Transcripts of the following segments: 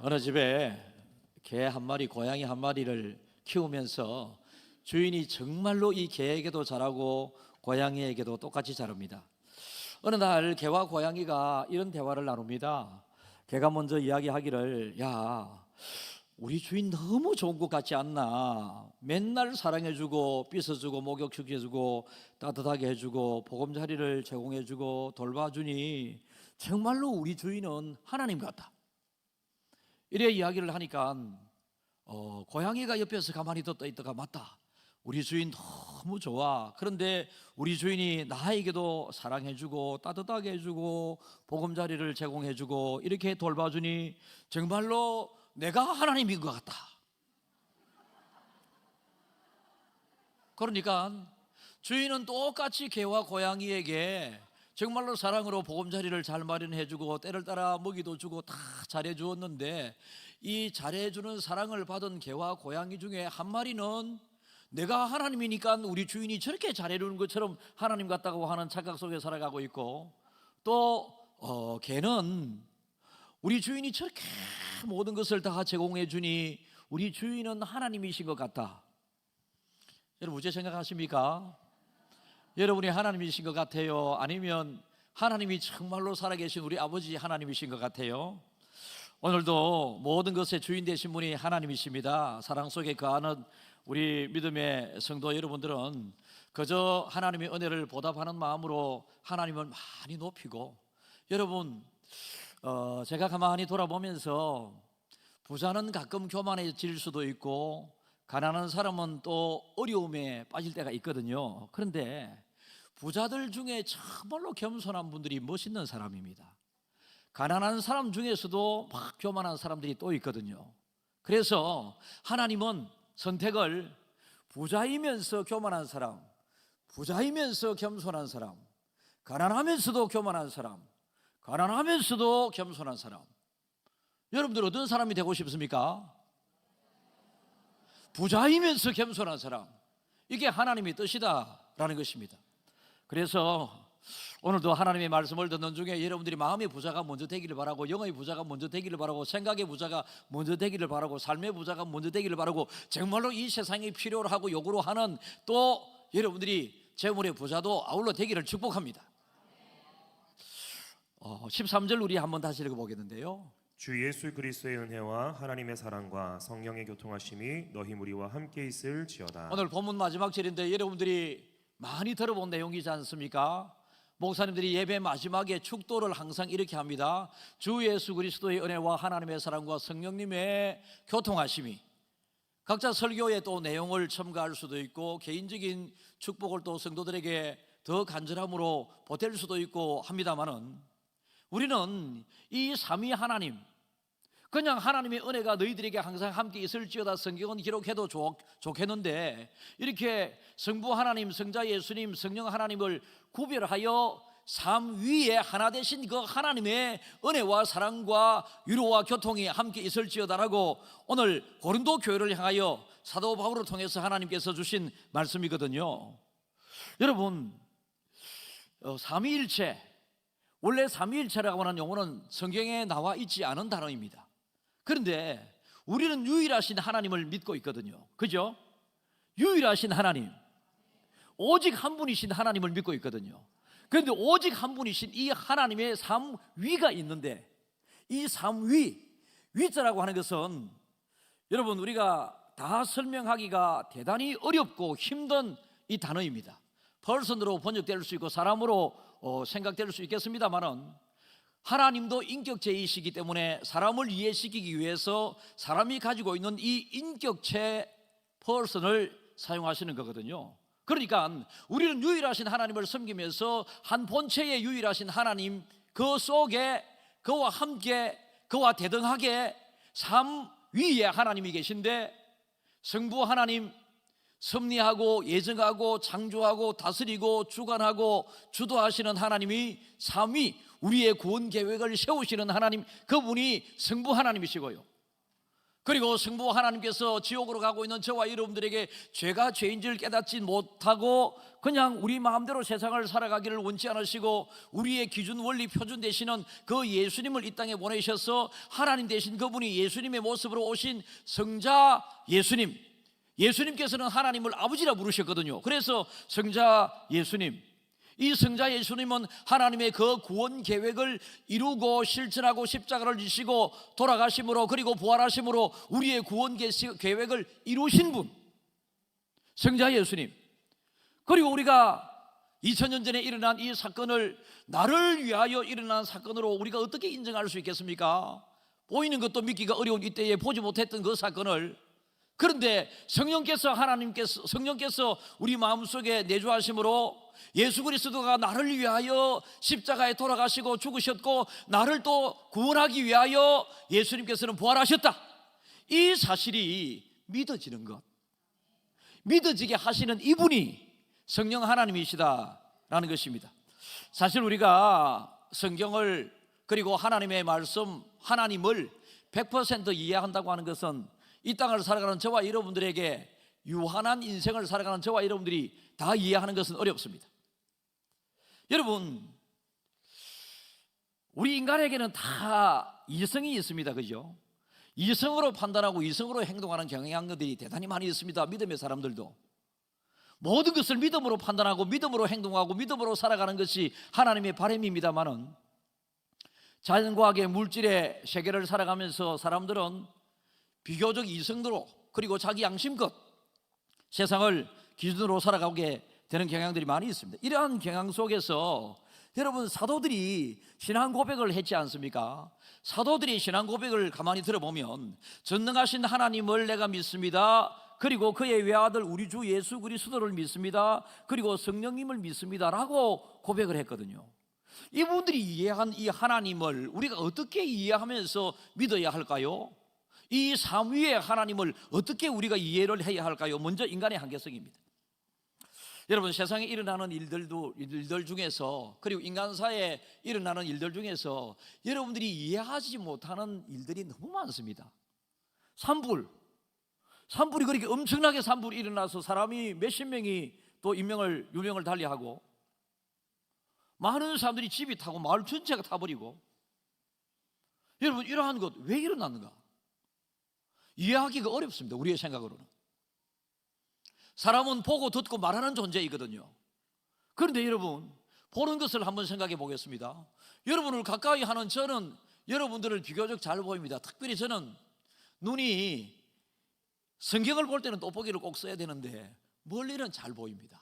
어느 집에 개 한 마리, 고양이 한 마리를 키우면서 주인이 정말로 이 개에게도 잘하고 고양이에게도 똑같이 잘합니다. 어느 날 개와 고양이가 이런 대화를 나눕니다. 개가 먼저 이야기하기를, 야, 우리 주인 너무 좋은 것 같지 않나? 맨날 사랑해주고 삐서주고 목욕시켜주고 따뜻하게 해주고 보금자리를 제공해주고 돌봐주니 정말로 우리 주인은 하나님 같다. 이래 이야기를 하니까 고양이가 옆에서 가만히 듣다 있다가, 맞다, 우리 주인 너무 좋아. 그런데 우리 주인이 나에게도 사랑해주고 따뜻하게 해주고 보금자리를 제공해주고 이렇게 돌봐주니 정말로 내가 하나님인 것 같다. 그러니까 주인은 똑같이 개와 고양이에게 정말로 사랑으로 보금자리를 잘 마련해주고 때를 따라 먹이도 주고 다 잘해주었는데, 이 잘해주는 사랑을 받은 개와 고양이 중에 한 마리는 내가 하나님이니까 우리 주인이 저렇게 잘해주는 것처럼 하나님 같다고 하는 착각 속에 살아가고 있고, 또 개는 우리 주인이 저렇게 모든 것을 다 제공해 주니 우리 주인은 하나님이신 것 같다. 여러분 어째 생각하십니까? 여러분이 하나님이신 것 같아요? 아니면 하나님이 정말로 살아계신 우리 아버지 하나님이신 것 같아요? 오늘도 모든 것의 주인 되신 분이 하나님이십니다. 사랑 속에 거하는 우리 믿음의 성도 여러분들은 그저 하나님의 은혜를 보답하는 마음으로 하나님을 많이 높이고, 여러분 제가 가만히 돌아보면서 부자는 가끔 교만해질 수도 있고 가난한 사람은 또 어려움에 빠질 때가 있거든요. 그런데 부자들 중에 정말로 겸손한 분들이 멋있는 사람입니다. 가난한 사람 중에서도 막 교만한 사람들이 또 있거든요. 그래서 하나님은 선택을 부자이면서 교만한 사람, 부자이면서 겸손한 사람, 가난하면서도 교만한 사람, 가난하면서도 겸손한 사람, 여러분들 어떤 사람이 되고 싶습니까? 부자이면서 겸손한 사람, 이게 하나님의 뜻이다라는 것입니다. 그래서 오늘도 하나님의 말씀을 듣는 중에 여러분들이 마음의 부자가 먼저 되기를 바라고, 영의 부자가 먼저 되기를 바라고, 생각의 부자가 먼저 되기를 바라고, 삶의 부자가 먼저 되기를 바라고, 정말로 이 세상이 필요로 하고 요구로 하는 또 여러분들이 재물의 부자도 아울러 되기를 축복합니다. 13절 우리 한번 다시 읽어보겠는데요. 주 예수 그리스도의 은혜와 하나님의 사랑과 성령의 교통하심이 너희 무리와 함께 있을지어다. 오늘 본문 마지막 절인데 여러분들이 많이 들어본 내용이지 않습니까? 목사님들이 예배 마지막에 축도를 항상 이렇게 합니다. 주 예수 그리스도의 은혜와 하나님의 사랑과 성령님의 교통하심이. 각자 설교에 또 내용을 첨가할 수도 있고 개인적인 축복을 또 성도들에게 더 간절함으로 보탤 수도 있고 합니다만은, 우리는 이 삼위 하나님, 그냥 하나님의 은혜가 너희들에게 항상 함께 있을지어다 성경은 기록해도 좋겠는데, 이렇게 성부 하나님, 성자 예수님, 성령 하나님을 구별하여 삼위에 하나 되신 그 하나님의 은혜와 사랑과 위로와 교통이 함께 있을지어다라고 오늘 고린도 교회를 향하여 사도 바울을 통해서 하나님께서 주신 말씀이거든요. 여러분, 삼위일체, 원래 삼위일체라고 하는 용어는 성경에 나와 있지 않은 단어입니다. 그런데 우리는 유일하신 하나님을 믿고 있거든요. 그죠? 유일하신 하나님, 오직 한 분이신 하나님을 믿고 있거든요. 그런데 오직 한 분이신 이 하나님의 삼위가 있는데, 이 삼위, 위자라고 하는 것은 여러분 우리가 다 설명하기가 대단히 어렵고 힘든 이 단어입니다. 퍼슨으로 번역될 수 있고 사람으로 생각될 수 있겠습니다만은, 하나님도 인격체이시기 때문에 사람을 이해시키기 위해서 사람이 가지고 있는 이 인격체 퍼슨을 사용하시는 거거든요. 그러니까 우리는 유일하신 하나님을 섬기면서 한 본체의 유일하신 하나님, 그 속에 그와 함께 그와 대등하게 삼위의 하나님이 계신데, 성부 하나님, 섭리하고 예정하고 창조하고 다스리고 주관하고 주도하시는 하나님이 삼위, 우리의 구원 계획을 세우시는 하나님, 그분이 성부 하나님이시고요, 그리고 성부 하나님께서 지옥으로 가고 있는 저와 여러분들에게 죄가 죄인지를 깨닫지 못하고 그냥 우리 마음대로 세상을 살아가기를 원치 않으시고 우리의 기준 원리 표준 되시는 그 예수님을 이 땅에 보내셔서 하나님 되신 그분이 예수님의 모습으로 오신 성자 예수님, 예수님께서는 하나님을 아버지라 부르셨거든요. 그래서 성자 예수님, 이 성자 예수님은 하나님의 그 구원 계획을 이루고 실천하고 십자가를 지시고 돌아가심으로 그리고 부활하심으로 우리의 구원 계획을 이루신 분, 성자 예수님. 그리고 우리가 2000년 전에 일어난 이 사건을 나를 위하여 일어난 사건으로 우리가 어떻게 인정할 수 있겠습니까? 보이는 것도 믿기가 어려운 이때에 보지 못했던 그 사건을, 그런데 성령께서 우리 마음속에 내주하심으로 예수 그리스도가 나를 위하여 십자가에 돌아가시고 죽으셨고 나를 또 구원하기 위하여 예수님께서는 부활하셨다, 이 사실이 믿어지는 것, 믿어지게 하시는 이분이 성령 하나님이시다라는 것입니다. 사실 우리가 성경을 그리고 하나님의 말씀, 하나님을 100% 이해한다고 하는 것은 이 땅을 살아가는 저와 여러분들에게, 유한한 인생을 살아가는 저와 여러분들이 다 이해하는 것은 어렵습니다. 여러분, 우리 인간에게는 다 이성이 있습니다. 그죠? 이성으로 판단하고 이성으로 행동하는 경향들이 대단히 많이 있습니다. 믿음의 사람들도 모든 것을 믿음으로 판단하고 믿음으로 행동하고 믿음으로 살아가는 것이 하나님의 바람입니다만은, 자연과학의 물질의 세계를 살아가면서 사람들은 비교적 이성으로 그리고 자기 양심껏 세상을 기준으로 살아가게 되는 경향들이 많이 있습니다. 이러한 경향 속에서 여러분, 사도들이 신앙 고백을 했지 않습니까? 사도들이 신앙 고백을 가만히 들어보면 전능하신 하나님을 내가 믿습니다, 그리고 그의 외아들 우리 주 예수 그리스도를 믿습니다, 그리고 성령님을 믿습니다 라고 고백을 했거든요. 이분들이 이해한 이 하나님을 우리가 어떻게 이해하면서 믿어야 할까요? 이 삼위의 하나님을 어떻게 우리가 이해를 해야 할까요? 먼저 인간의 한계성입니다. 여러분, 세상에 일어나는 일들 중에서, 그리고 인간사에 일어나는 일들 중에서 여러분들이 이해하지 못하는 일들이 너무 많습니다. 산불이 그렇게 엄청나게 산불이 일어나서 사람이 몇십 명이 또 유명을 달리하고 많은 사람들이 집이 타고 마을 전체가 타버리고, 여러분, 이러한 것 왜 일어났는가? 이해하기가 어렵습니다. 우리의 생각으로는. 사람은 보고 듣고 말하는 존재이거든요. 그런데 여러분, 보는 것을 한번 생각해 보겠습니다. 여러분을 가까이 하는 저는 여러분들을 비교적 잘 보입니다. 특별히 저는 눈이, 성경을 볼 때는 돋보기를 꼭 써야 되는데 멀리는 잘 보입니다.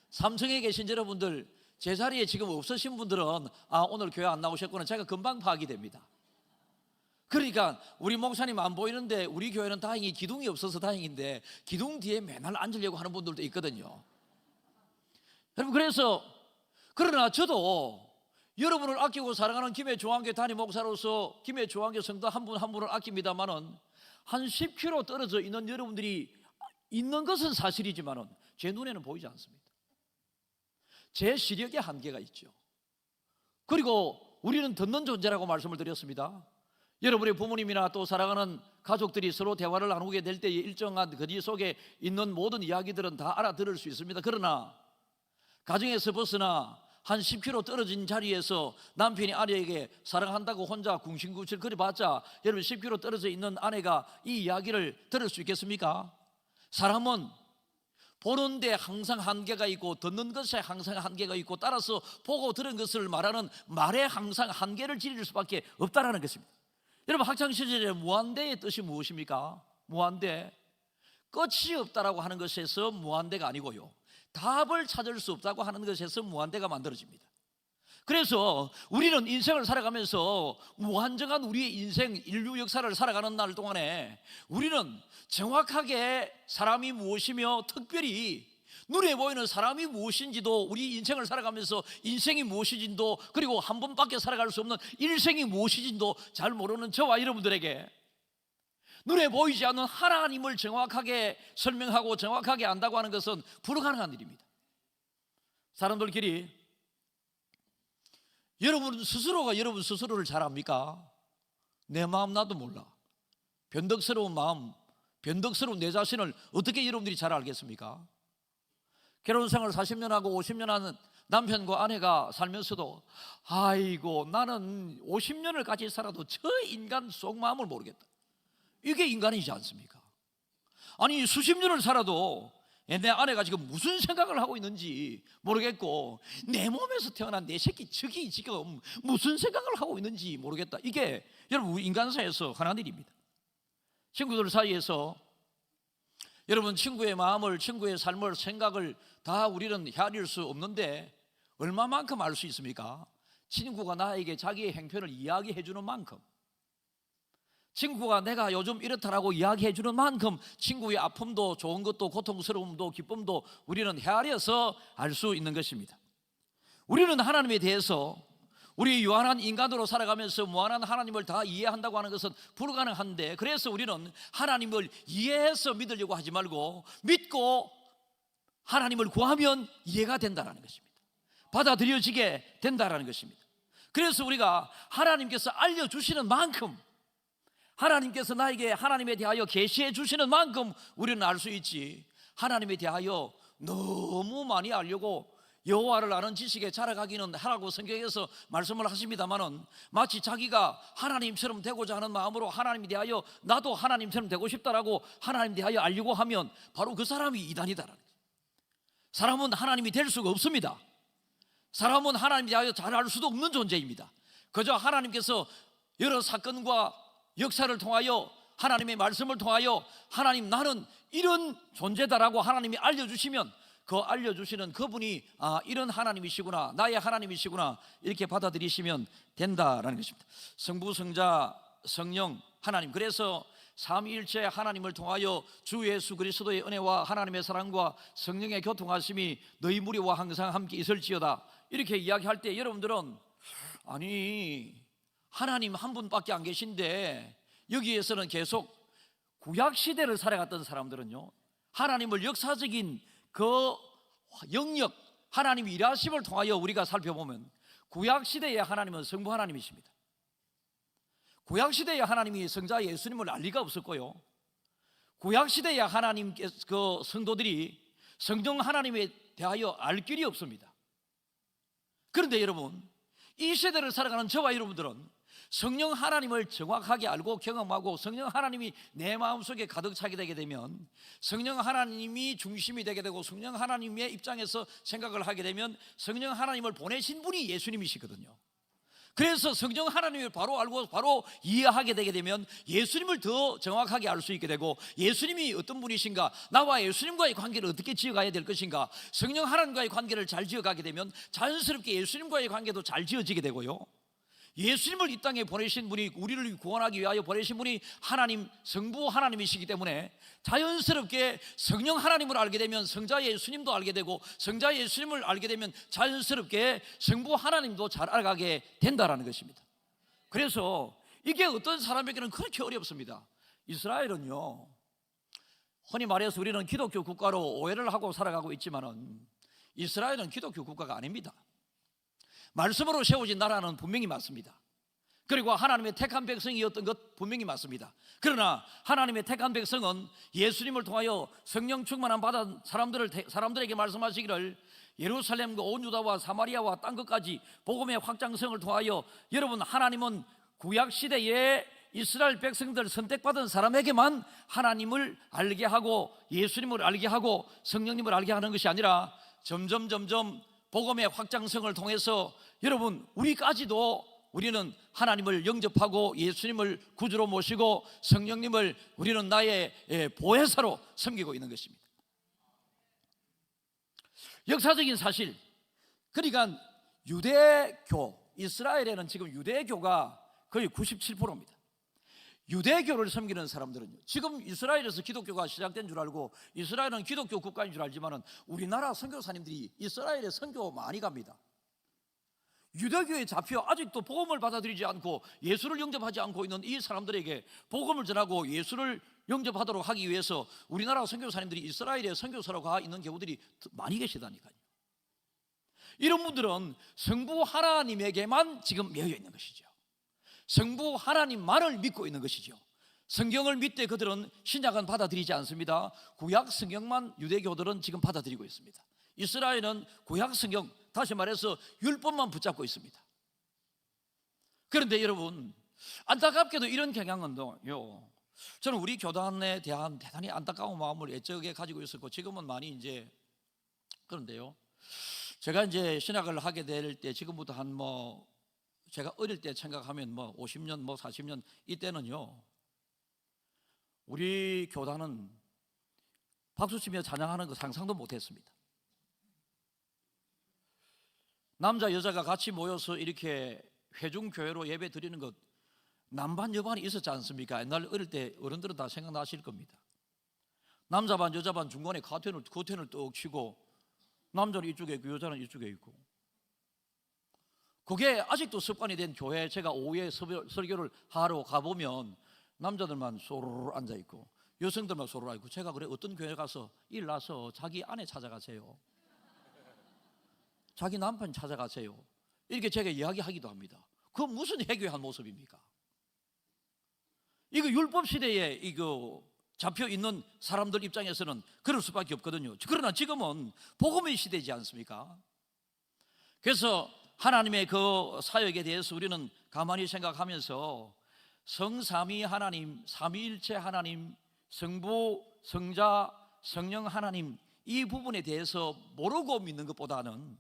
삼성에 계신 여러분들, 제 자리에 지금 없으신 분들은 오늘 교회 안 나오셨구나, 제가 금방 파악이 됩니다. 그러니까 우리 목사님 안 보이는데 우리 교회는 다행히 기둥이 없어서 다행인데 기둥 뒤에 맨날 앉으려고 하는 분들도 있거든요. 여러분, 그러나 저도 여러분을 아끼고 사랑하는 김해 중앙교회 담임 목사로서 김해 중앙교회 성도 한 분 한 분을 아낍니다만은, 한 10km 떨어져 있는 여러분들이 있는 것은 사실이지만은 제 눈에는 보이지 않습니다. 제 시력에 한계가 있죠. 그리고 우리는 듣는 존재라고 말씀을 드렸습니다. 여러분의 부모님이나 또 사랑하는 가족들이 서로 대화를 나누게 될 때에 일정한 거리 속에 있는 모든 이야기들은 다 알아들을 수 있습니다. 그러나 가정에서 벗어나 한 10km 떨어진 자리에서 남편이 아내에게 사랑한다고 혼자 궁신궁실 거려봤자, 여러분, 10km 떨어져 있는 아내가 이 이야기를 들을 수 있겠습니까? 사람은 보는데 항상 한계가 있고 듣는 것에 항상 한계가 있고, 따라서 보고 들은 것을 말하는 말에 항상 한계를 지닐 수밖에 없다는 것입니다. 여러분, 학창시절에 무한대의 뜻이 무엇입니까? 무한대, 끝이 없다라고 하는 것에서 무한대가 아니고요, 답을 찾을 수 없다고 하는 것에서 무한대가 만들어집니다. 그래서 우리는 인생을 살아가면서 무한정한 우리의 인생, 인류 역사를 살아가는 날 동안에 우리는 정확하게 사람이 무엇이며, 특별히 눈에 보이는 사람이 무엇인지도, 우리 인생을 살아가면서 인생이 무엇인지도, 그리고 한 번밖에 살아갈 수 없는 일생이 무엇인지도 잘 모르는 저와 여러분들에게 눈에 보이지 않는 하나님을 정확하게 설명하고 정확하게 안다고 하는 것은 불가능한 일입니다. 사람들끼리 여러분 스스로가 여러분 스스로를 잘 압니까? 내 마음 나도 몰라. 변덕스러운 마음, 변덕스러운 내 자신을 어떻게 여러분들이 잘 알겠습니까? 결혼 생활 40년 하고 50년 하는 남편과 아내가 살면서도 아이고 나는 50년을 같이 살아도 저 인간 속마음을 모르겠다. 이게 인간이지 않습니까? 아니 수십 년을 살아도 내 아내가 지금 무슨 생각을 하고 있는지 모르겠고 내 몸에서 태어난 내 새끼 저기 지금 무슨 생각을 하고 있는지 모르겠다. 이게 여러분 인간사에서 하나는 일입니다. 친구들 사이에서 여러분 친구의 마음을, 친구의 삶을, 생각을 다 우리는 헤아릴 수 없는데 얼마만큼 알 수 있습니까? 친구가 나에게 자기의 행편을 이야기해 주는 만큼, 친구가 내가 요즘 이렇다라고 이야기해 주는 만큼 친구의 아픔도 좋은 것도 고통스러움도 기쁨도 우리는 헤아려서 알 수 있는 것입니다. 우리는 하나님에 대해서 우리 유한한 인간으로 살아가면서 무한한 하나님을 다 이해한다고 하는 것은 불가능한데, 그래서 우리는 하나님을 이해해서 믿으려고 하지 말고 믿고 하나님을 구하면 이해가 된다는 것입니다. 받아들여지게 된다는 것입니다. 그래서 우리가 하나님께서 알려주시는 만큼, 하나님께서 나에게 하나님에 대하여 계시해 주시는 만큼 우리는 알 수 있지, 하나님에 대하여 너무 많이 알려고 여호와를 아는 지식에 자라가기는 하라고 성경에서 말씀을 하십니다마는, 마치 자기가 하나님처럼 되고자 하는 마음으로 하나님에 대하여 나도 하나님처럼 되고 싶다라고 하나님에 대하여 알려고 하면 바로 그 사람이 이단이다라는 거예요. 사람은 하나님이 될 수가 없습니다. 사람은 하나님에 대하여 잘 알 수도 없는 존재입니다. 그저 하나님께서 여러 사건과 역사를 통하여 하나님의 말씀을 통하여 하나님 나는 이런 존재다라고 하나님이 알려주시면 그 알려주시는 그분이 이런 하나님이시구나, 나의 하나님이시구나, 이렇게 받아들이시면 된다라는 것입니다. 성부, 성자, 성령, 하나님, 그래서 삼위일체 하나님을 통하여 주 예수 그리스도의 은혜와 하나님의 사랑과 성령의 교통하심이 너희 무리와 항상 함께 있을지어다, 이렇게 이야기할 때 여러분들은 아니 하나님 한 분밖에 안 계신데, 여기에서는 계속 구약시대를 살아갔던 사람들은요, 하나님을 역사적인 그 영역, 하나님의 일하심을 통하여 우리가 살펴보면 구약시대의 하나님은 성부 하나님이십니다. 구약시대의 하나님이 성자 예수님을 알 리가 없었고요, 구약시대의 하나님께서 그 성도들이 성령 하나님에 대하여 알 길이 없습니다. 그런데 여러분, 이 시대를 살아가는 저와 여러분들은 성령 하나님을 정확하게 알고 경험하고 성령 하나님이 내 마음속에 가득 차게 되게 되면, 성령 하나님이 중심이 되게 되고 성령 하나님의 입장에서 생각을 하게 되면 성령 하나님을 보내신 분이 예수님이시거든요. 그래서 성령 하나님을 바로 알고 바로 이해하게 되게 되면 예수님을 더 정확하게 알 수 있게 되고, 예수님이 어떤 분이신가, 나와 예수님과의 관계를 어떻게 지어가야 될 것인가, 성령 하나님과의 관계를 잘 지어가게 되면 자연스럽게 예수님과의 관계도 잘 지어지게 되고요, 예수님을 이 땅에 보내신 분이, 우리를 구원하기 위하여 보내신 분이 하나님, 성부 하나님이시기 때문에 자연스럽게 성령 하나님을 알게 되면 성자 예수님도 알게 되고, 성자 예수님을 알게 되면 자연스럽게 성부 하나님도 잘 알아가게 된다는 것입니다. 그래서 이게 어떤 사람에게는 그렇게 어렵습니다. 이스라엘은요, 흔히 말해서 우리는 기독교 국가로 오해를 하고 살아가고 있지만은 이스라엘은 기독교 국가가 아닙니다. 말씀으로 세워진 나라는 분명히 맞습니다. 그리고 하나님의 택한 백성이었던 것 분명히 맞습니다. 그러나 하나님의 택한 백성은 예수님을 통하여 성령 충만함 받은 사람들에게 말씀하시기를, 예루살렘과 온 유다와 사마리아와 땅 끝까지 복음의 확장성을 통하여 여러분, 하나님은 구약시대에 이스라엘 백성들 선택받은 사람에게만 하나님을 알게 하고 예수님을 알게 하고 성령님을 알게 하는 것이 아니라 점점 복음의 확장성을 통해서 여러분, 우리는 하나님을 영접하고 예수님을 구주로 모시고 성령님을 우리는 나의 보혜사로 섬기고 있는 것입니다. 역사적인 사실, 그러니까 유대교, 이스라엘에는 지금 유대교가 거의 97%입니다. 유대교를 섬기는 사람들은요, 지금 이스라엘에서 기독교가 시작된 줄 알고 이스라엘은 기독교 국가인 줄 알지만은 우리나라 선교사님들이 이스라엘에 선교 많이 갑니다. 유대교에 잡혀 아직도 복음을 받아들이지 않고 예수를 영접하지 않고 있는 이 사람들에게 복음을 전하고 예수를 영접하도록 하기 위해서 우리나라 선교사님들이 이스라엘에 선교사로 가 있는 경우들이 많이 계시다니까요. 이런 분들은 성부 하나님에게만 지금 매여 있는 것이죠. 성부 하나님만을 믿고 있는 것이죠. 성경을 믿되 그들은 신약은 받아들이지 않습니다. 구약 성경만 유대교들은 지금 받아들이고 있습니다. 이스라엘은 구약 성경, 다시 말해서 율법만 붙잡고 있습니다. 그런데 여러분, 안타깝게도 이런 경향은요, 저는 우리 교단에 대한 대단히 안타까운 마음을 애적에 가지고 있었고, 지금은 많이 이제 그런데요, 제가 이제 신학을 하게 될 때, 지금부터 한 제가 어릴 때 생각하면 50년 40년 이때는요, 우리 교단은 박수치며 찬양하는 거 상상도 못했습니다. 남자 여자가 같이 모여서 이렇게 회중교회로 예배 드리는 것, 남반 여반이 있었지 않습니까? 옛날 어릴 때 어른들은 다 생각나실 겁니다. 남자반 여자반 중간에 커튼을 떡 치고 남자는 이쪽에 있고 여자는 이쪽에 있고, 그게 아직도 습관이 된 교회, 제가 오후에 설교를 하러 가보면 남자들만 소로로 앉아있고 여성들만 소로로 앉고, 제가 그래, 어떤 교회 가서 일 나서 자기 아내 찾아가세요, 자기 남편 찾아가세요, 이렇게 제가 이야기하기도 합니다. 그 무슨 해교한 모습입니까? 이거 율법 시대에 이거 잡혀 있는 사람들 입장에서는 그럴 수밖에 없거든요. 그러나 지금은 복음의 시대지 않습니까? 그래서 하나님의 그 사역에 대해서 우리는 가만히 생각하면서 성삼위 하나님, 삼위일체 하나님, 성부, 성자, 성령 하나님, 이 부분에 대해서 모르고 믿는 것보다는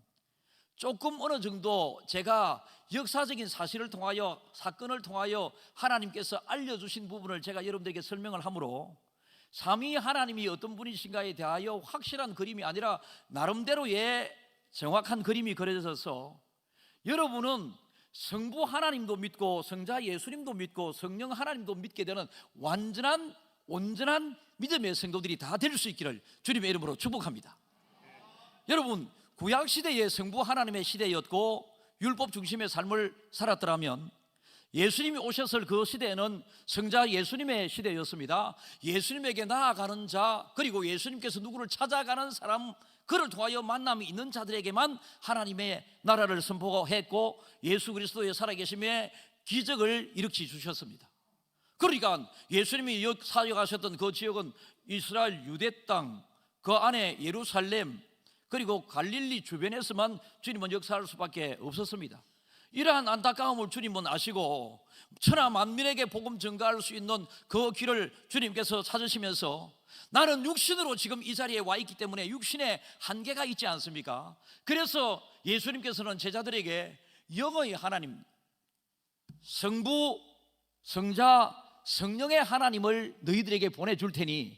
조금 어느 정도 제가 역사적인 사실을 통하여, 사건을 통하여 하나님께서 알려주신 부분을 제가 여러분들에게 설명을 하므로 삼위 하나님이 어떤 분이신가에 대하여 확실한 그림이 아니라 나름대로의 정확한 그림이 그려져서, 여러분은 성부 하나님도 믿고 성자 예수님도 믿고 성령 하나님도 믿게 되는 완전한 온전한 믿음의 성도들이 다 될 수 있기를 주님의 이름으로 축복합니다. 여러분, 구약시대의 성부 하나님의 시대였고 율법 중심의 삶을 살았더라면, 예수님이 오셨을 그 시대에는 성자 예수님의 시대였습니다. 예수님에게 나아가는 자, 그리고 예수님께서 누구를 찾아가는 사람, 그를 통하여 만남이 있는 자들에게만 하나님의 나라를 선포했고 예수 그리스도의 살아계심에 기적을 일으켜 주셨습니다. 그러니까 예수님이 사역하셨던 그 지역은 이스라엘 유대 땅, 그 안에 예루살렘, 그리고 갈릴리 주변에서만 주님은 역사할 수밖에 없었습니다. 이러한 안타까움을 주님은 아시고 천하 만민에게 복음 전가할 수 있는 그 길을 주님께서 찾으시면서, 나는 육신으로 지금 이 자리에 와 있기 때문에 육신에 한계가 있지 않습니까? 그래서 예수님께서는 제자들에게 영의 하나님, 성부, 성자, 성령의 하나님을 너희들에게 보내줄 테니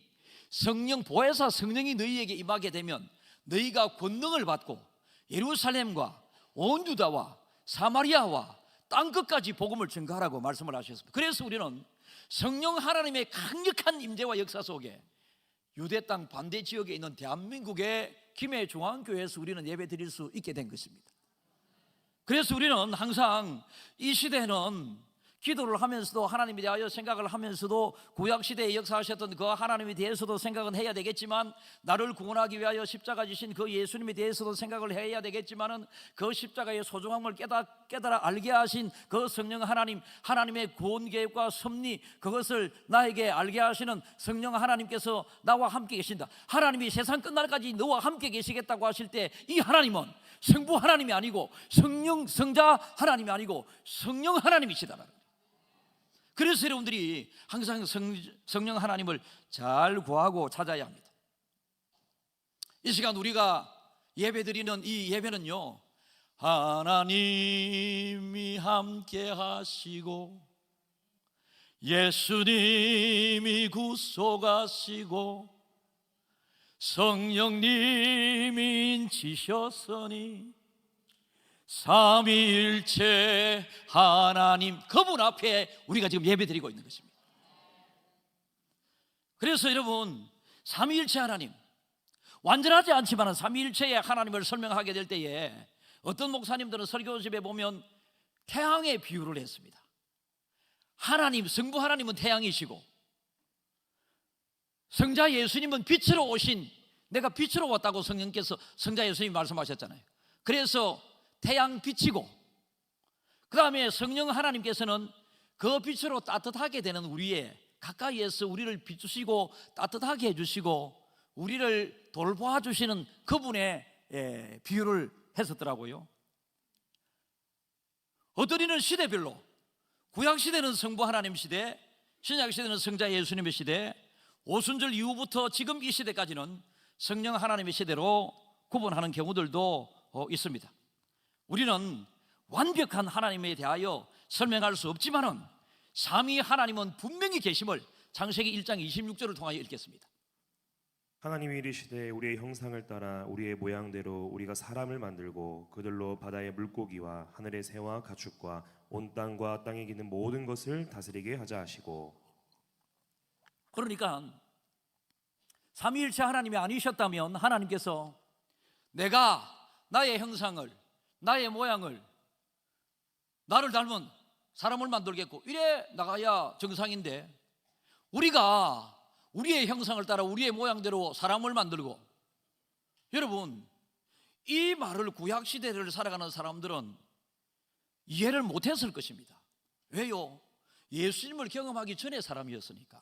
성령, 보혜사 성령이 너희에게 임하게 되면 너희가 권능을 받고 예루살렘과 온 유다와 사마리아와 땅끝까지 복음을 전가하라고 말씀을 하셨습니다. 그래서 우리는 성령 하나님의 강력한 임재와 역사 속에 유대 땅 반대 지역에 있는 대한민국의 김해중앙교회에서 우리는 예배 드릴 수 있게 된 것입니다. 그래서 우리는 항상 이 시대에는 기도를 하면서도, 하나님에 대하여 생각을 하면서도, 구약시대에 역사하셨던 그 하나님에 대해서도 생각은 해야 되겠지만, 나를 구원하기 위하여 십자가 지신 그 예수님에 대해서도 생각을 해야 되겠지만은, 그 십자가의 소중함을 깨달아 알게 하신 그 성령 하나님, 하나님의 구원 계획과 섭리, 그것을 나에게 알게 하시는 성령 하나님께서 나와 함께 계신다. 하나님이 세상 끝날까지 너와 함께 계시겠다고 하실 때, 이 하나님은 성부 하나님이 아니고 성령, 성자 하나님이 아니고 성령 하나님이시다. 그래서 여러분들이 항상 성령 하나님을 잘 구하고 찾아야 합니다. 이 시간 우리가 예배드리는 이 예배는요, 하나님이 함께 하시고 예수님이 구속하시고 성령님이 인치셨으니 삼위일체 하나님, 그분 앞에 우리가 지금 예배드리고 있는 것입니다. 그래서 여러분, 삼위일체 하나님, 완전하지 않지만 삼위일체의 하나님을 설명하게 될 때에 어떤 목사님들은 설교집에 보면 태양의 비유를 했습니다. 하나님, 성부 하나님은 태양이시고 성자 예수님은 빛으로 오신, 내가 빛으로 왔다고 성령께서, 성자 예수님이 말씀하셨잖아요. 그래서 태양 빛이고, 그 다음에 성령 하나님께서는 그 빛으로 따뜻하게 되는 우리의 가까이에서 우리를 비추시고 따뜻하게 해주시고 우리를 돌보아주시는 그분의 비유를 했었더라고요. 어떠리는 시대별로 구약시대는 성부 하나님 시대, 신약시대는 성자 예수님의 시대, 오순절 이후부터 지금 이 시대까지는 성령 하나님의 시대로 구분하는 경우들도 있습니다. 우리는 완벽한 하나님에 대하여 설명할 수 없지만은 삼위 하나님은 분명히 계심을 창세기 1장 26절을 통하여 읽겠습니다. 하나님이 이르시되 우리의 형상을 따라 우리의 모양대로 우리가 사람을 만들고 그들로 바다의 물고기와 하늘의 새와 가축과 온 땅과 땅에 기는 모든 것을 다스리게 하자 하시고. 그러니까 삼위일체 하나님이 아니셨다면 하나님께서 내가 나의 형상을, 나의 모양을, 나를 닮은 사람을 만들겠고 이래 나가야 정상인데, 우리가 우리의 형상을 따라 우리의 모양대로 사람을 만들고, 여러분 이 말을 구약시대를 살아가는 사람들은 이해를 못했을 것입니다. 왜요? 예수님을 경험하기 전에 사람이었으니까,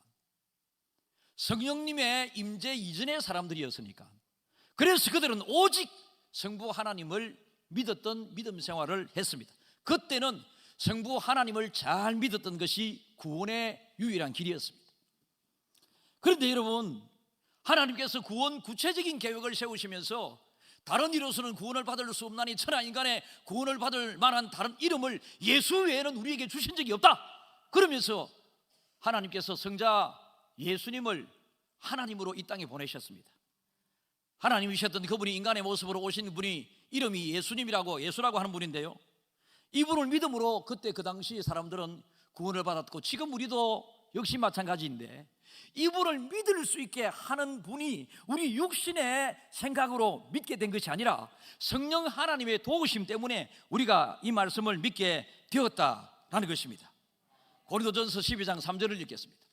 성령님의 임재 이전의 사람들이었으니까. 그래서 그들은 오직 성부 하나님을 믿었던 믿음 생활을 했습니다. 그때는 성부 하나님을 잘 믿었던 것이 구원의 유일한 길이었습니다. 그런데 여러분, 하나님께서 구원 구체적인 계획을 세우시면서 다른 이로서는 구원을 받을 수 없나니 천하 인간의 구원을 받을 만한 다른 이름을 예수 외에는 우리에게 주신 적이 없다. 그러면서 하나님께서 성자 예수님을 하나님으로 이 땅에 보내셨습니다. 하나님이셨던 그분이 인간의 모습으로 오신 분이 이름이 예수라고 하는 분인데요, 이분을 믿음으로 그때 그 당시 사람들은 구원을 받았고, 지금 우리도 역시 마찬가지인데, 이분을 믿을 수 있게 하는 분이 우리 육신의 생각으로 믿게 된 것이 아니라 성령 하나님의 도우심 때문에 우리가 이 말씀을 믿게 되었다라는 것입니다. 고린도전서 12장 3절을 읽겠습니다.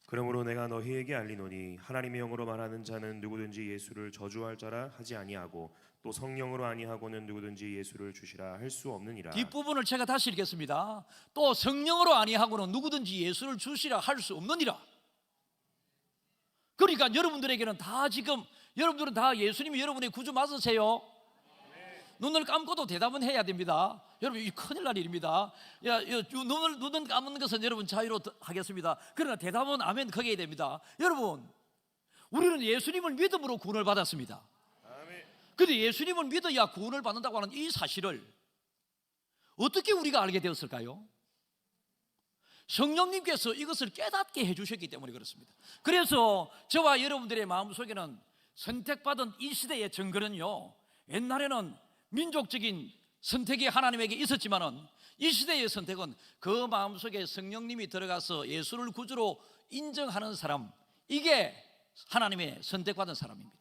그러므로 내가 너희에게 알리노니 하나님의 영으로 말하는 자는 누구든지 예수를 저주할 자라 하지 아니하고 또 성령으로 아니하고는 누구든지 예수를 주시라 할 수 없느니라. 뒷부분을 제가 다시 읽겠습니다. 또 성령으로 아니하고는 누구든지 예수를 주시라 할 수 없느니라. 그러니까 여러분들에게는 다 지금 여러분들은 다 예수님이 여러분의 구주 맞으세요? 눈을 감고도 대답은 해야 됩니다. 여러분 이 큰일 날 일입니다. 눈을 감는 것은 여러분 자유로 하겠습니다. 그러나 대답은 아멘 크게 해야 됩니다. 여러분, 우리는 예수님을 믿음으로 구원을 받았습니다. 그런데 예수님을 믿어야 구원을 받는다고 하는 이 사실을 어떻게 우리가 알게 되었을까요? 성령님께서 이것을 깨닫게 해주셨기 때문에 그렇습니다. 그래서 저와 여러분들의 마음속에는 선택받은 이 시대의 증거는요, 옛날에는 민족적인 선택이 하나님에게 있었지만은 이 시대의 선택은 그 마음속에 성령님이 들어가서 예수를 구주로 인정하는 사람, 이게 하나님의 선택받은 사람입니다.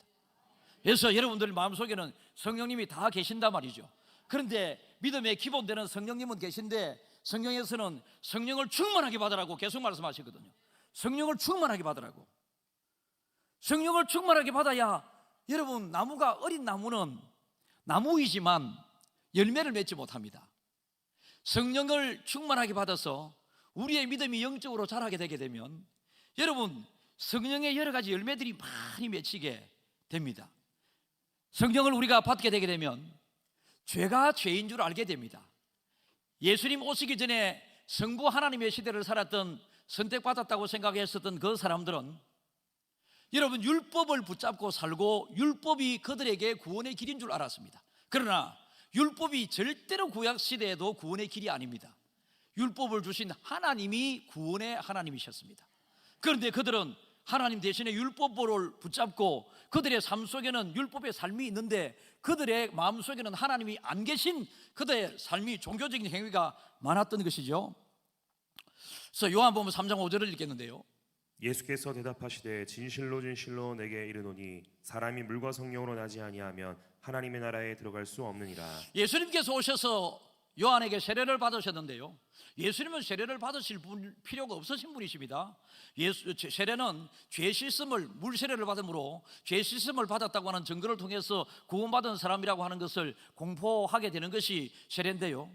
그래서 여러분들 마음속에는 성령님이 다 계신단 말이죠. 그런데 믿음의 기본되는 성령님은 계신데, 성경에서는 성령을 충만하게 받으라고 계속 말씀하시거든요. 성령을 충만하게 받으라고. 성령을 충만하게 받아야, 여러분 나무가, 어린 나무는 나무이지만 열매를 맺지 못합니다. 성령을 충만하게 받아서 우리의 믿음이 영적으로 자라게 되게 되면 여러분 성령의 여러 가지 열매들이 많이 맺히게 됩니다. 성령을 우리가 받게 되게 되면 죄가 죄인 줄 알게 됩니다. 예수님 오시기 전에 성부 하나님의 시대를 살았던, 선택받았다고 생각했었던 그 사람들은 여러분 율법을 붙잡고 살고 율법이 그들에게 구원의 길인 줄 알았습니다. 그러나 율법이 절대로 구약 시대에도 구원의 길이 아닙니다. 율법을 주신 하나님이 구원의 하나님이셨습니다. 그런데 그들은 하나님 대신에 율법을 붙잡고 그들의 삶 속에는 율법의 삶이 있는데 그들의 마음 속에는 하나님이 안 계신 그들의 삶이, 종교적인 행위가 많았던 것이죠. 그래서 요한복음 3장 5절을 읽겠는데요, 예수께서 대답하시되 진실로 진실로 내게 이르노니 사람이 물과 성령으로 나지 아니하면 하나님의 나라에 들어갈 수 없느니라. 예수님께서 오셔서 요한에게 세례를 받으셨는데요, 예수님은 세례를 받으실 필요가 없으신 분이십니다. 세례는 죄 씻음을, 물 세례를 받음으로 죄 씻음을 받았다고 하는 증거를 통해서 구원받은 사람이라고 하는 것을 공포하게 되는 것이 세례인데요,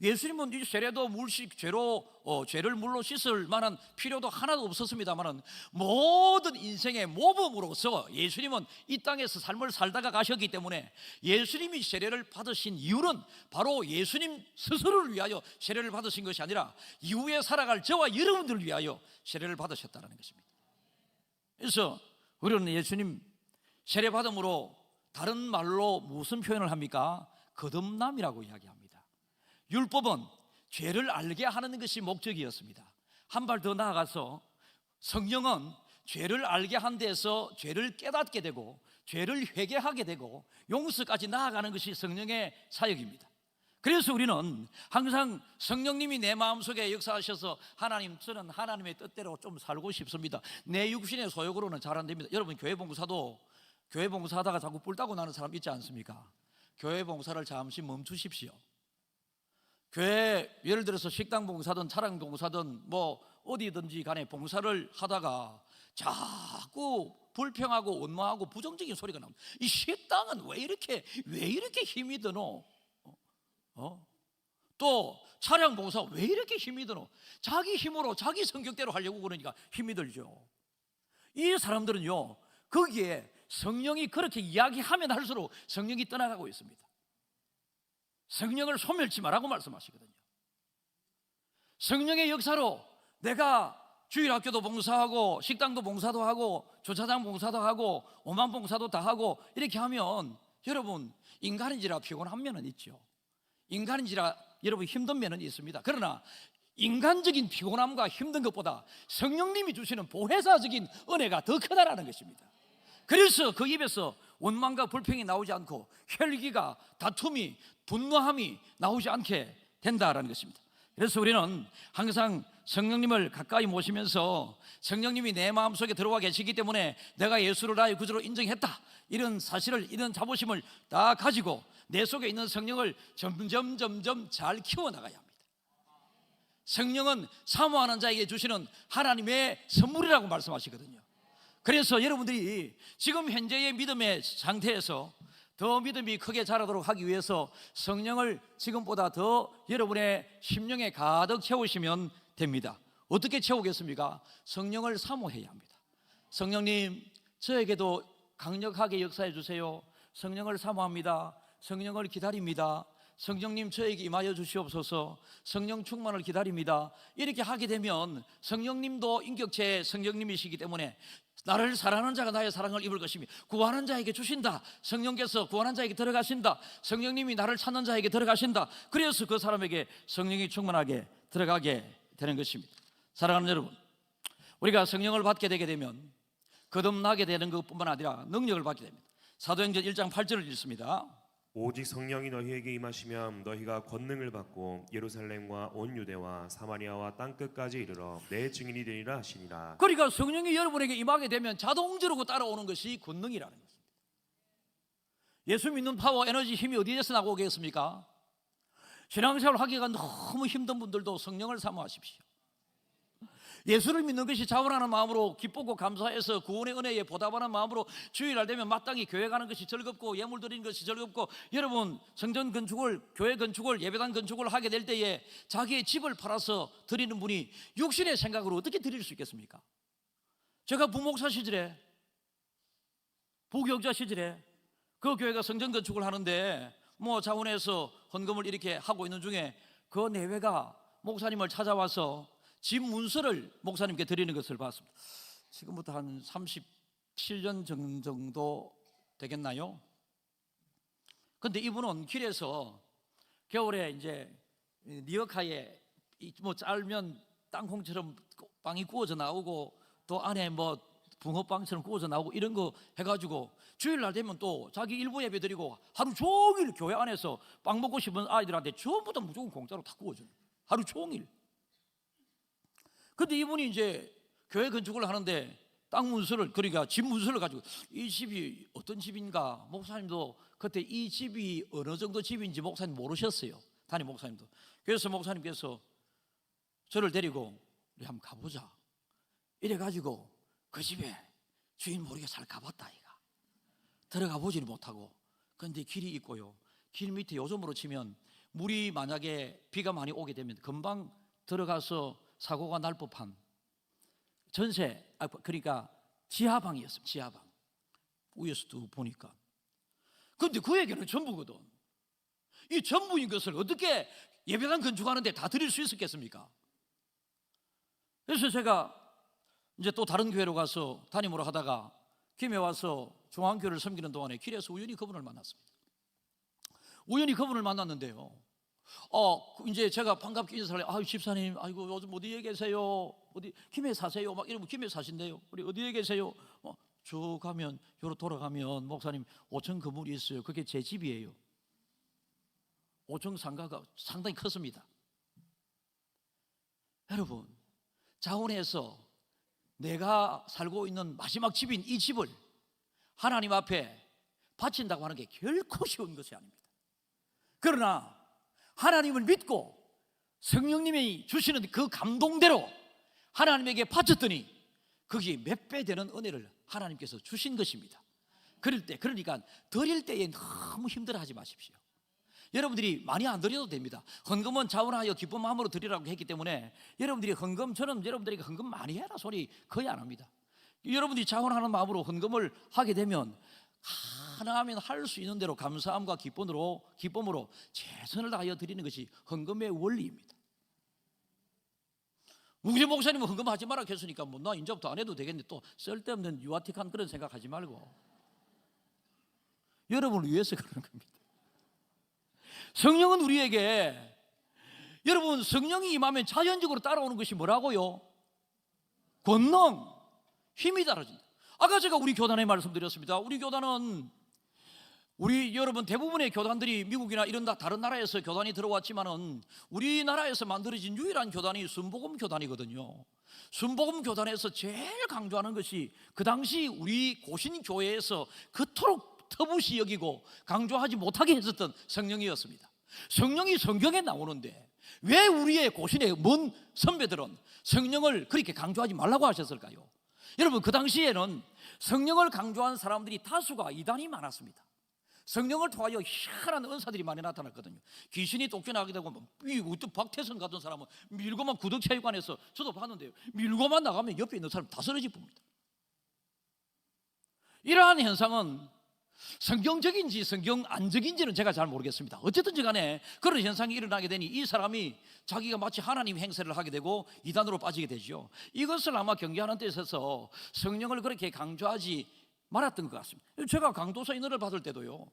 예수님은 이 세례도 물식 죄로 죄를 물로 씻을 만한 필요도 하나도 없었습니다만은 모든 인생의 모범으로서 예수님은 이 땅에서 삶을 살다가 가셨기 때문에 예수님이 세례를 받으신 이유는 바로 예수님 스스로를 위하여 세례를 받으신 것이 아니라 이후에 살아갈 저와 여러분들을 위하여 세례를 받으셨다는 것입니다. 그래서 우리는 예수님 세례 받음으로 다른 말로 무슨 표현을 합니까? 거듭남이라고 이야기합니다. 율법은 죄를 알게 하는 것이 목적이었습니다. 한 발 더 나아가서 성령은 죄를 알게 한 데서 죄를 깨닫게 되고 죄를 회개하게 되고 용서까지 나아가는 것이 성령의 사역입니다. 그래서 우리는 항상 성령님이 내 마음속에 역사하셔서 하나님, 저는 하나님의 뜻대로 좀 살고 싶습니다. 내 육신의 소욕으로는 잘 안 됩니다. 여러분, 교회 봉사도 교회 봉사하다가 자꾸 뿔 따고 나는 사람 있지 않습니까? 교회 봉사를 잠시 멈추십시오. 교회, 예를 들어서 식당 봉사든 차량 봉사든 뭐 어디든지 간에 봉사를 하다가 자꾸 불평하고 원망하고 부정적인 소리가 납니다. 이 식당은 왜 이렇게 힘이 드노? 또 차량 봉사 왜 이렇게 힘이 드노? 자기 힘으로 자기 성격대로 하려고 그러니까 힘이 들죠. 이 사람들은요, 거기에 성령이 그렇게 이야기하면 할수록 성령이 떠나가고 있습니다. 성령을 소멸치 말라고 말씀하시거든요. 성령의 역사로 내가 주일학교도 봉사하고 식당도 봉사도 하고 주차장 봉사도 하고 오만 봉사도 다 하고 이렇게 하면 여러분, 인간인지라 피곤한 면은 있죠. 인간인지라 여러분 힘든 면은 있습니다. 그러나 인간적인 피곤함과 힘든 것보다 성령님이 주시는 보혜사적인 은혜가 더 크다라는 것입니다. 그래서 그 입에서 원망과 불평이 나오지 않고 혈기가, 다툼이, 분노함이 나오지 않게 된다라는 것입니다. 그래서 우리는 항상 성령님을 가까이 모시면서 성령님이 내 마음속에 들어와 계시기 때문에 내가 예수를 나의 구주로 인정했다, 이런 사실을, 이런 자부심을 다 가지고 내 속에 있는 성령을 점점 잘 키워나가야 합니다. 성령은 사모하는 자에게 주시는 하나님의 선물이라고 말씀하시거든요. 그래서 여러분들이 지금 현재의 믿음의 상태에서 더 믿음이 크게 자라도록 하기 위해서 성령을 지금보다 더 여러분의 심령에 가득 채우시면 됩니다. 어떻게 채우겠습니까? 성령을 사모해야 합니다. 성령님, 저에게도 강력하게 역사해 주세요. 성령을 사모합니다. 성령을 기다립니다. 성령님, 저에게 임하여 주시옵소서. 성령 충만을 기다립니다. 이렇게 하게 되면 성령님도 인격체의 성령님이시기 때문에 나를 사랑하는 자가 나의 사랑을 입을 것이며 구하는 자에게 주신다. 성령께서 구하는 자에게 들어가신다. 성령님이 나를 찾는 자에게 들어가신다. 그래서 그 사람에게 성령이 충만하게 들어가게 되는 것입니다. 사랑하는 여러분, 우리가 성령을 받게 되게 되면 거듭나게 되는 것뿐만 아니라 능력을 받게 됩니다. 사도행전 1장 8절을 읽습니다. 오직 성령이 너희에게 임하시면 너희가 권능을 받고 예루살렘과 온 유대와 사마리아와 땅끝까지 이르러 내 증인이 되리라 하시니라. 그러니까 성령이 여러분에게 임하게 되면 자동적으로 따라오는 것이 권능이라는 것입니다. 예수 믿는 파워, 에너지, 힘이 어디에서 나오겠습니까? 신앙생활 하기가 너무 힘든 분들도 성령을 사모하십시오. 예수를 믿는 것이 자원하는 마음으로 기쁘고 감사해서 구원의 은혜에 보답하는 마음으로 주일날 되면 마땅히 교회 가는 것이 즐겁고 예물 드리는 것이 즐겁고, 여러분 성전 건축을, 교회 건축을, 예배당 건축을 하게 될 때에 자기의 집을 팔아서 드리는 분이 육신의 생각으로 어떻게 드릴 수 있겠습니까? 제가 부목사 시절에, 부교육자 시절에 그 교회가 성전 건축을 하는데 뭐 자원해서 헌금을 이렇게 하고 있는 중에 그 내외가 목사님을 찾아와서 집 문서를 목사님께 드리는 것을 봤습니다. 지금부터 한 37년 정도 되겠나요? 근데 이분은 길에서 겨울에 이제 리어카에 뭐 짤면 땅콩처럼 빵이 구워져 나오고 또 안에 뭐 붕어빵처럼 구워져 나오고 이런 거 해가지고 주일날 되면 또 자기 일부 예배 드리고 하루 종일 교회 안에서 빵 먹고 싶은 아이들한테 전부 다 무조건 공짜로 다 구워줘요. 하루 종일. 근데 이분이 이제 교회 건축을 하는데 땅 문서를, 그러니까 집 문서를 가지고 이 집이 어떤 집인가, 목사님도 그때 이 집이 어느 정도 집인지 목사님 모르셨어요. 담임 목사님도. 그래서 목사님께서 저를 데리고 우리 한번 가보자 이래가지고 그 집에 주인 모르게 살 가봤다 아이가. 들어가 보지를 못하고, 근데 길이 있고요, 길 밑에 요즘으로 치면 물이 만약에 비가 많이 오게 되면 금방 들어가서 사고가 날 법한 그러니까 지하방이었습니다. 지하방. 위에서도 보니까. 그런데 그에게는 전부거든. 이 전부인 것을 어떻게 예배당 건축하는데 다 드릴 수 있었겠습니까? 그래서 제가 이제 또 다른 교회로 가서 담임으로 하다가 김해 와서 중앙교회를 섬기는 동안에 길에서 우연히 그분을 만났습니다. 우연히 그분을 만났는데요. 이제 제가 반갑게 인사를 아유 집사님, 아이고 요즘 어디에 계세요? 어디 김해 사세요? 막 이러면 김해 사신대요. 우리 어디에 계세요? 쭉 가면 요로 돌아가면 목사님 5층 건물이 있어요. 그게 제 집이에요. 5층 상가가 상당히 컸습니다. 여러분, 자원에서 내가 살고 있는 마지막 집인 이 집을 하나님 앞에 바친다고 하는 게 결코 쉬운 것이 아닙니다. 그러나 하나님을 믿고 성령님이 주시는 그 감동대로 하나님에게 바쳤더니 거기에 몇 배 되는 은혜를 하나님께서 주신 것입니다. 그러니까 드릴 때에 너무 힘들어하지 마십시오. 여러분들이 많이 안 드려도 됩니다. 헌금은 자원하여 기쁜 마음으로 드리라고 했기 때문에 여러분들이 저는 여러분들에게 헌금 많이 해라 소리 거의 안 합니다. 여러분들이 자원하는 마음으로 헌금을 하게 되면 가능하면 할 수 있는 대로 감사함과 기쁨으로 최선을 다하여 드리는 것이 헌금의 원리입니다. 우리 목사님은 헌금하지 마라 했으니까 나 이제부터 안 해도 되겠네. 또 쓸데없는 유아틱한 그런 생각하지 말고 여러분을 위해서 그러는 겁니다. 성령은 우리에게, 여러분, 성령이 임하면 자연적으로 따라오는 것이 뭐라고요? 권능, 힘이 달라진다. 아까 제가 우리 교단에 말씀드렸습니다. 우리 교단은 여러분 대부분의 교단들이 미국이나 이런 다른 나라에서 교단이 들어왔지만은 우리나라에서 만들어진 유일한 교단이 순복음 교단이거든요. 순복음 교단에서 제일 강조하는 것이 그 당시 우리 고신 교회에서 그토록 터부시 여기고 강조하지 못하게 했었던 성령이었습니다. 성령이 성경에 나오는데 왜 우리의 고신의 먼 선배들은 성령을 그렇게 강조하지 말라고 하셨을까요? 여러분, 그 당시에는 성령을 강조한 사람들이 다수가 이단이 많았습니다. 성령을 통하여 희한한 은사들이 많이 나타났거든요. 귀신이 쫓겨나게 되고 박태선 같은 사람은 밀고만 구덕체육관에서 저도 봤는데요, 밀고만 나가면 옆에 있는 사람 다 쓰러지 봅니다. 이러한 현상은 성경적인지 성경 안적인지는 제가 잘 모르겠습니다. 어쨌든지 간에 그런 현상이 일어나게 되니 이 사람이 자기가 마치 하나님 행세를 하게 되고 이단으로 빠지게 되죠. 이것을 아마 경계하는 데 있어서 성령을 그렇게 강조하지 말았던 것 같습니다. 제가 강도사 인원을 받을 때도요,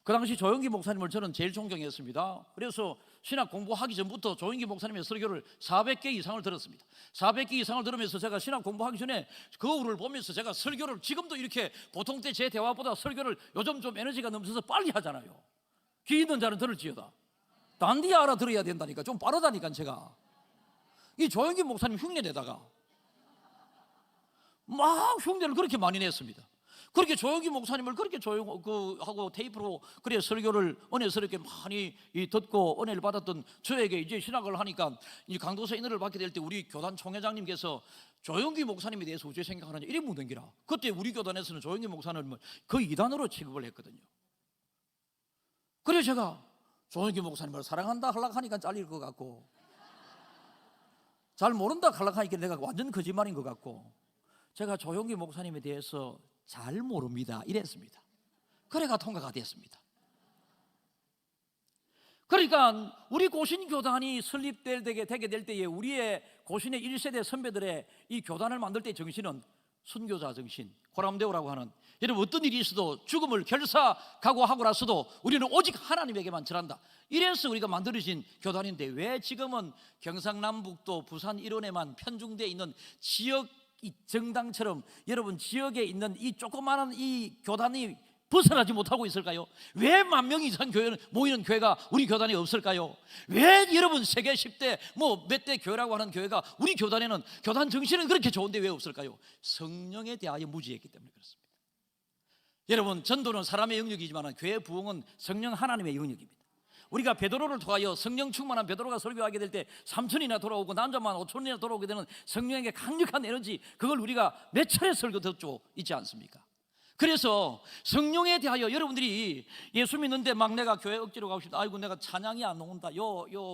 그 당시 조영기 목사님을 저는 제일 존경했습니다. 그래서 신학 공부하기 전부터 조영기 목사님의 설교를 400개 이상을 들었습니다. 400개 이상을 들으면서 제가 신학 공부하기 전에 거울을 보면서 제가 설교를, 지금도 이렇게 보통 때 제 대화보다 설교를 요즘 좀 에너지가 넘쳐서 빨리 하잖아요. 귀 있는 자는 들을지어다. 단디 알아들어야 된다니까. 좀 빠르다니까. 제가 이 조영기 목사님 흉내 내다가 막 흉내를 그렇게 많이 냈습니다. 그렇게 조영기 목사님을 그렇게 하고 테이프로 그래 설교를 은혜스럽게 많이 듣고 은혜를 받았던 저에게 이제 신학을 하니까 이제 강도사 인원을 받게 될 때 우리 교단 총회장님께서 조영기 목사님에 대해서 어떻게 생각하느냐 이래 묻는 기라. 그때 우리 교단에서는 조영기 목사님을 거의 이단으로 취급을 했거든요. 그래서 제가 조영기 목사님을 사랑한다 하려고 하니까 잘릴 것 같고, 잘 모른다 하려고 하니까 내가 완전 거짓말인 것 같고, 제가 조영기 목사님에 대해서 잘 모릅니다 이랬습니다. 그래가 통과가 됐습니다. 그러니까 우리 고신교단이 설립되게 될 때에 우리의 고신의 1세대 선배들의 이 교단을 만들 때의 정신은 순교자 정신, 고람대오라고 하는, 여러분 어떤 일이 있어도 죽음을 결사각오하고 나서도 우리는 오직 하나님에게만 절한다, 이래서 우리가 만들어진 교단인데 왜 지금은 경상남북도 부산 일원에만 편중되어 있는 지역 이 정당처럼 여러분 지역에 있는 이 조그마한 이 교단이 벗어나지 못하고 있을까요? 왜 10,000명 이상 모이는 교회가 우리 교단에 없을까요? 왜 여러분 세계 10대 몇 대 교회라고 하는 교회가 우리 교단에는, 교단 정신은 그렇게 좋은데 왜 없을까요? 성령에 대하여 무지했기 때문에 그렇습니다. 여러분, 전도는 사람의 영역이지만 교회 부흥은 성령 하나님의 영역입니다. 우리가 베드로를 통하여 성령 충만한 베드로가 설교하게 될 때 3,000이나 돌아오고 남자만 5,000이나 돌아오게 되는 성령에게 강력한 에너지, 그걸 우리가 몇 차례 설교 듣죠 있지 않습니까? 그래서 성령에 대하여 여러분들이 예수 믿는데 막 내가 교회 억지로 가고 싶다. 아이고 내가 찬양이 안 나온다. 요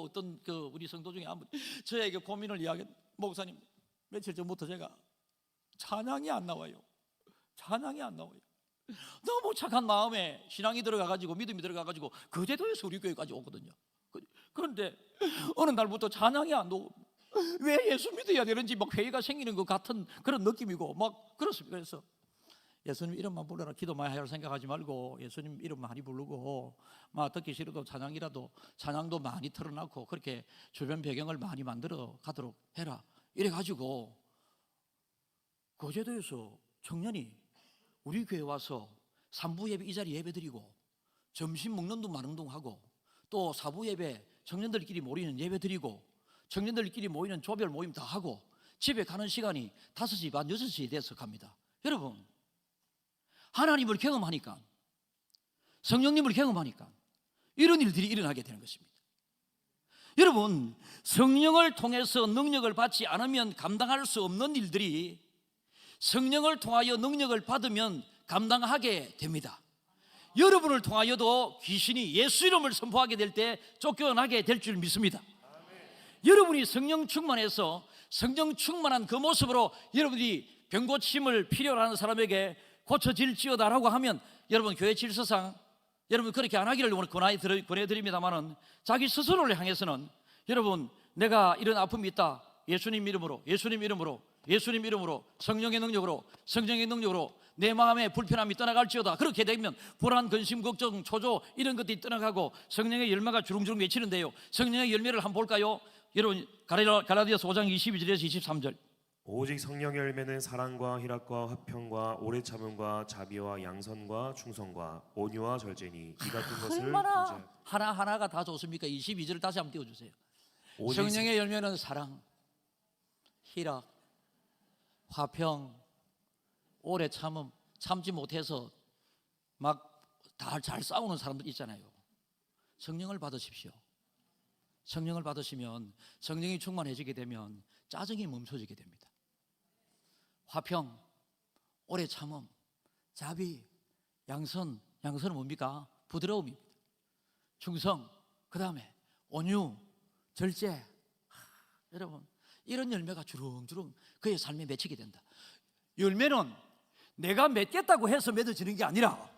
어떤 그 우리 성도 중에 한 분 저에게 고민을 이야기. 목사님 며칠 전부터 제가 찬양이 안 나와요. 찬양이 안 나와요. 너무 착한 마음에 신앙이 들어가가지고 믿음이 들어가가지고 거제도에서 우리 교회까지 오거든요. 그런데 어느 날부터 찬양이 안 나오고 왜 예수 믿어야 되는지 막 회의가 생기는 것 같은 그런 느낌이고 막 그렇습니다. 그래서 예수님 이름만 불러라 기도 많이 할 생각하지 말고 예수님 이름 많이 부르고 막 듣기 싫어도 찬양이라도 찬양도 많이 틀어놓고 그렇게 주변 배경을 많이 만들어 가도록 해라 이래가지고 거제도에서 청년이 우리 교회 와서 3부 예배 이 자리 예배 드리고 점심 먹는 둥 마는 둥 하고 또 4부 예배 청년들끼리 모이는 예배 드리고 청년들끼리 모이는 조별 모임 다 하고 집에 가는 시간이 5시 반 6시 돼서 갑니다. 여러분 하나님을 경험하니까 성령님을 경험하니까 이런 일들이 일어나게 되는 것입니다. 여러분 성령을 통해서 능력을 받지 않으면 감당할 수 없는 일들이 성령을 통하여 능력을 받으면 감당하게 됩니다. 여러분을 통하여도 귀신이 예수 이름을 선포하게 될 때 쫓겨나게 될 줄 믿습니다. 여러분이 성령 충만해서 성령 충만한 그 모습으로 여러분이 병고침을 필요로 하는 사람에게 고쳐질지어다라고 하면 여러분 교회 질서상 여러분 그렇게 안 하기를 권해드립니다만은 자기 스스로를 향해서는 여러분 내가 이런 아픔이 있다 예수님 이름으로 예수님 이름으로 예수님 이름으로 성령의 능력으로 내 마음의 불편함이 떠나갈지어다. 그렇게 되면 불안, 근심, 걱정, 초조 이런 것들이 떠나가고 성령의 열매가 주렁주렁 맺히는데요. 성령의 열매를 한번 볼까요? 여러분 갈라디아서 5장 22절에서 23절 오직 성령의 열매는 사랑과 희락과 화평과 오래 참음과 자비와 양선과 충성과 온유와 절제니 이 같은 것을 얼마나 하나하나가 다 좋습니까? 22절을 다시 한번 띄워주세요. 성령의 열매는 사랑, 희락, 화평, 오래 참음, 참지 못해서 막 다 잘 싸우는 사람들 있잖아요. 성령을 받으십시오. 성령을 받으시면 성령이 충만해지게 되면 짜증이 멈춰지게 됩니다. 화평, 오래 참음, 자비, 양선은 뭡니까? 부드러움입니다. 충성, 그 다음에 온유, 절제. 여러분 이런 열매가 주렁주렁 그의 삶에 맺히게 된다. 열매는 내가 맺겠다고 해서 맺어지는 게 아니라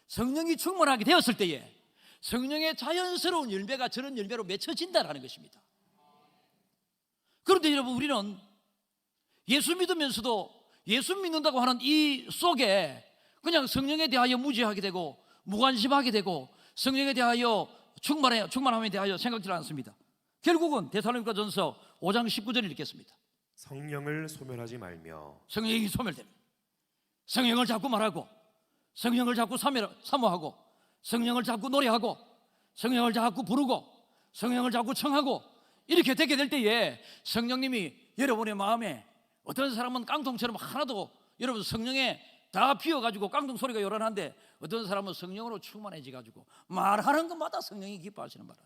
성령이 충만하게 되었을 때에 성령의 자연스러운 열매가 저런 열매로 맺혀진다는 것입니다. 그런데 여러분 우리는 예수 믿으면서도 예수 믿는다고 하는 이 속에 그냥 성령에 대하여 무지하게 되고 무관심하게 되고 성령에 대하여 충만함에 대하여 생각지 않습니다. 결국은 데살로니가전서 5장 19절을 읽겠습니다. 성령을 소멸하지 말며 성령이 소멸됩니다. 성령을 자꾸 말하고 성령을 자꾸 사모하고 성령을 자꾸 노래하고 성령을 자꾸 부르고 성령을 자꾸 청하고 이렇게 되게 될 때에 성령님이 여러분의 마음에 어떤 사람은 깡통처럼 하나도 여러분 성령에 다 피어가지고 깡통 소리가 요란한데 어떤 사람은 성령으로 충만해져가지고 말하는 것마다 성령이 기뻐하시는 바람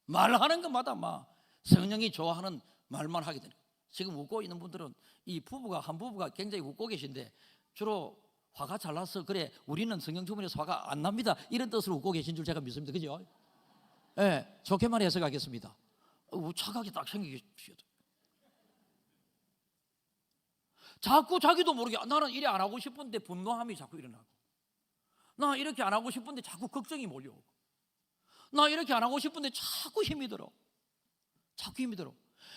말하는 것마다 막 성령이 좋아하는 말만 하게 되는 거예요. 지금 웃고 있는 분들은 이 한 부부가 굉장히 웃고 계신데 주로 화가 잘 나서 그래 우리는 성령 충만해서 화가 안 납니다 이런 뜻으로 웃고 계신 줄 제가 믿습니다. 그죠? 네, 좋게만 해석하겠습니다. 착하게 딱 생기시죠. 자꾸 자기도 모르게 나는 이래 안 하고 싶은데 분노함이 자꾸 일어나고 나 이렇게 안 하고 싶은데 자꾸 걱정이 몰려오고 나 이렇게 안 하고 싶은데 자꾸 힘이 들어.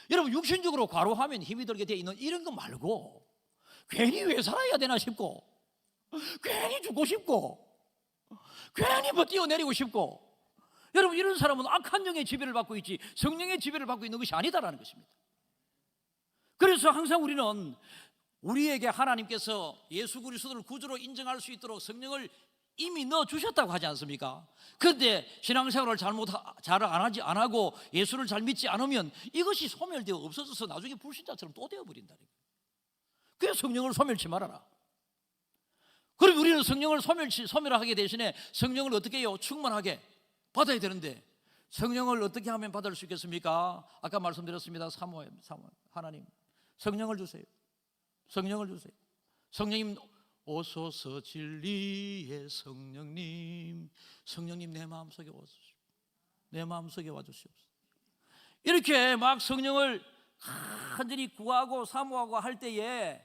여러분 육신적으로 과로하면 힘이 들게 돼 있는 이런 거 말고 괜히 왜 살아야 되나 싶고 괜히 죽고 싶고 괜히 뭐 뛰어내리고 싶고 여러분 이런 사람은 악한 영의 지배를 받고 있지 성령의 지배를 받고 있는 것이 아니다라는 것입니다. 그래서 항상 우리는 우리에게 하나님께서 예수 그리스도를 구주로 인정할 수 있도록 성령을 이미 넣어주셨다고 하지 않습니까? 그런데 신앙생활을 잘 안 하고 예수를 잘 믿지 않으면 이것이 소멸되어 없어져서 나중에 불신자처럼 또 되어버린다는 거예요. 그래서 성령을 소멸치 말아라. 그럼 우리는 성령을 소멸하게 대신에 성령을 어떻게 해요? 충만하게 받아야 되는데 성령을 어떻게 하면 받을 수 있겠습니까? 아까 말씀드렸습니다. 하나님 성령을 주세요. 성령님 오소서 진리의 성령님, 성령님 내 마음속에 오소서, 내 마음속에 와주시옵소서. 이렇게 막 성령을 간절히 구하고 사모하고 할 때에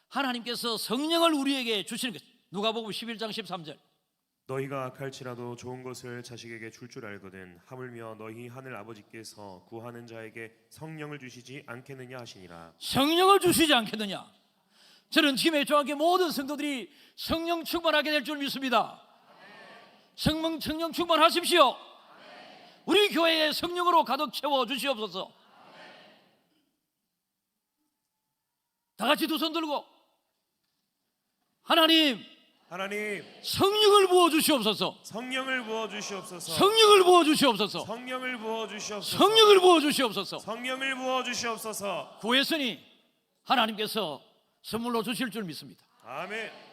하나님께서 성령을 우리에게 주시는 것. 누가복음 11장 13절. 너희가 갈지라도 좋은 것을 자식에게 줄 줄 알거든 하물며 너희 하늘 아버지께서 구하는 자에게 성령을 주시지 않겠느냐 하시니라. 성령을 주시지 않겠느냐. 저는 팀의 저와 모든 성도들이 성령 충만하게 될 줄 믿습니다. 성령 충만하십시오. 우리 교회에 성령으로 가득 채워 주시옵소서. 다 같이 두 손 들고 하나님 성령을 부어 주시옵소서. 성령을 부어 주시옵소서. 성령을 부어 주시옵소서. 성령을 부어 주시옵소서. 성령을 부어 주시옵소서. 성령을 부어 주시옵소서. 구했으니 하나님께서 선물로 주실 줄 믿습니다. 아멘.